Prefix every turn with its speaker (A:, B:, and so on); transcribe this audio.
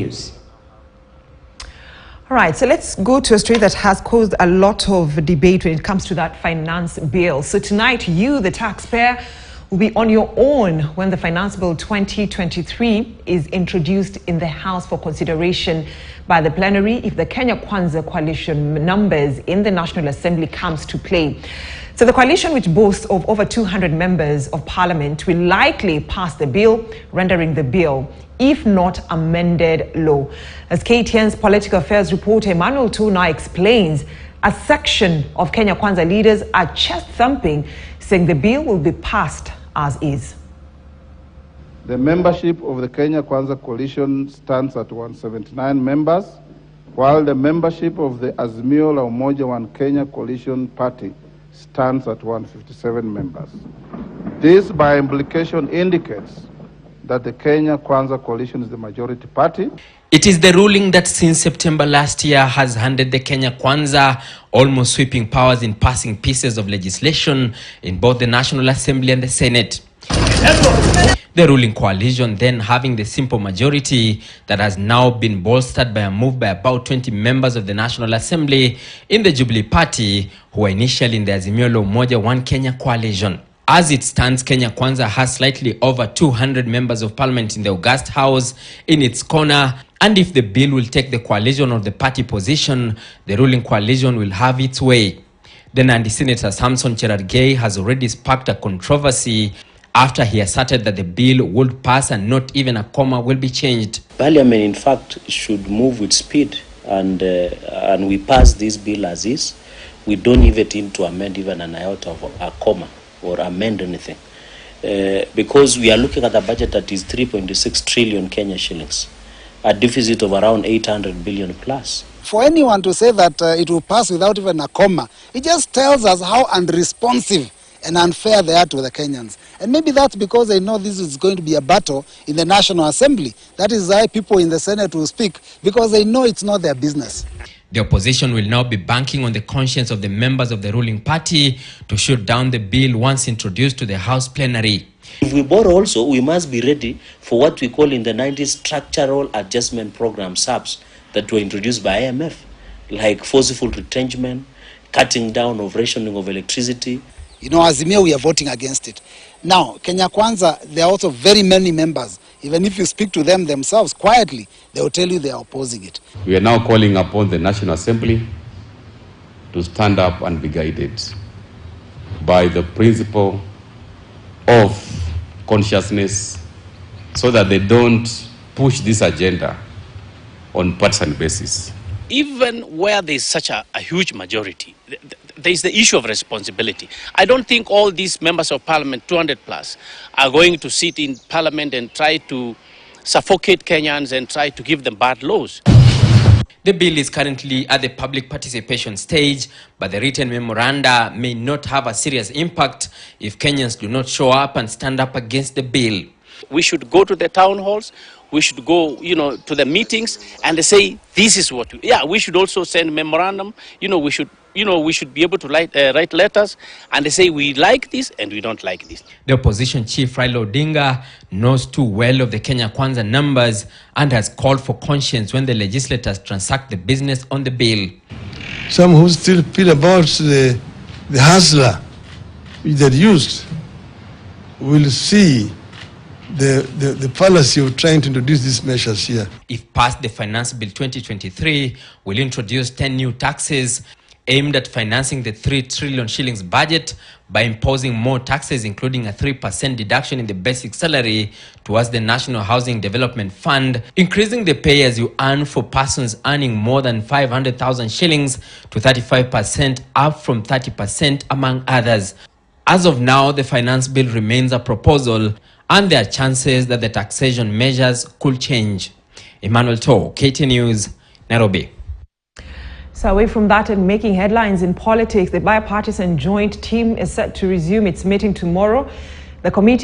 A: News.
B: All right, so let's go to a story that has caused a lot of debate when it comes to that finance bill. So tonight, you, the taxpayer, will be on your own when the Finance Bill 2023 is introduced in the House for consideration by the plenary if the Kenya Kwanza coalition numbers in the National Assembly comes to play. So the coalition, which boasts of over 200 members of parliament, will likely pass the bill, rendering the bill, if not amended, law. As KTN's political affairs reporter Emmanuel Tuna explains, a section of Kenya Kwanza leaders are chest-thumping, saying the bill will be passed as is.
C: The membership of the Kenya Kwanza coalition stands at 179 members, while the membership of the Azimio la Umoja One Kenya coalition party stands at 157 members. This, by implication, indicates that the Kenya Kwanza coalition is the majority party.
A: It is the ruling that since September last year has handed the Kenya Kwanza almost sweeping powers in passing pieces of legislation in both the National Assembly and the Senate. The ruling coalition then having the simple majority that has now been bolstered by a move by about 20 members of the National Assembly in the Jubilee Party, who were initially in the Azimio la Umoja One Kenya coalition. As it stands, Kenya Kwanza has slightly over 200 members of parliament in the August House in its corner, and if the bill will take the coalition or the party position, the ruling coalition will have its way. The Nandi Senator Samson Cherargei has already sparked a controversy after he asserted that the bill would pass and not even a comma will be changed.
D: Parliament, in fact, should move with speed, and we pass this bill as is. We don't even need to amend even an iota of a comma or amend anything, because we are looking at a budget that is 3.6 trillion Kenya shillings, a deficit of around 800 billion plus.
E: For anyone to say that it will pass without even a comma, it just tells us how unresponsive and unfair they are to the Kenyans. And maybe that's because they know this is going to be a battle in the National Assembly. That is why people in the Senate will speak, because they know it's not their business.
A: The opposition will now be banking on the conscience of the members of the ruling party to shoot down the bill once introduced to the House plenary.
D: If we borrow also, we must be ready for what we call in the 90s structural adjustment program SAPs that were introduced by IMF, like forceful retrenchment, cutting down of rationing of electricity.
E: You know, Azimio, we are voting against it. Now, Kenya Kwanza, there are also very many members. Even if you speak to them themselves quietly, they will tell you they are opposing it.
F: We are now calling upon the National Assembly to stand up and be guided by the principle of consciousness, so that they don't push this agenda on partisan basis.
G: Even where there is such a huge majority, there is the issue of responsibility. I don't think all these members of parliament, 200 plus, are going to sit in parliament and try to suffocate Kenyans and try to give them bad laws.
A: The bill is currently at the public participation stage, but the written memoranda may not have a serious impact if Kenyans do not show up and stand up against the bill.
G: We should go to the town halls, we should go, to the meetings and they say, this is what we should also send memorandum, we should be able to write letters and they say we like this and we don't like this.
A: The opposition chief Raila Odinga knows too well of the Kenya Kwanza numbers and has called for conscience when the legislators transact the business on the bill.
H: Some who still feel about the hustler that used will see the fallacy of trying to introduce these measures here.
A: If passed, the Finance Bill 2023 will introduce 10 new taxes aimed at financing the 3 trillion shillings budget by imposing more taxes, including a 3% deduction in the basic salary towards the National Housing Development Fund, increasing the pay as you earn for persons earning more than 500,000 shillings to 35%, up from 30%, among others. As of now, the finance bill remains a proposal, and there are chances that the taxation measures could change. Emmanuel To, KTN News, Nairobi.
B: So away from that and making headlines in politics, the bipartisan joint team is set to resume its meeting tomorrow. The committee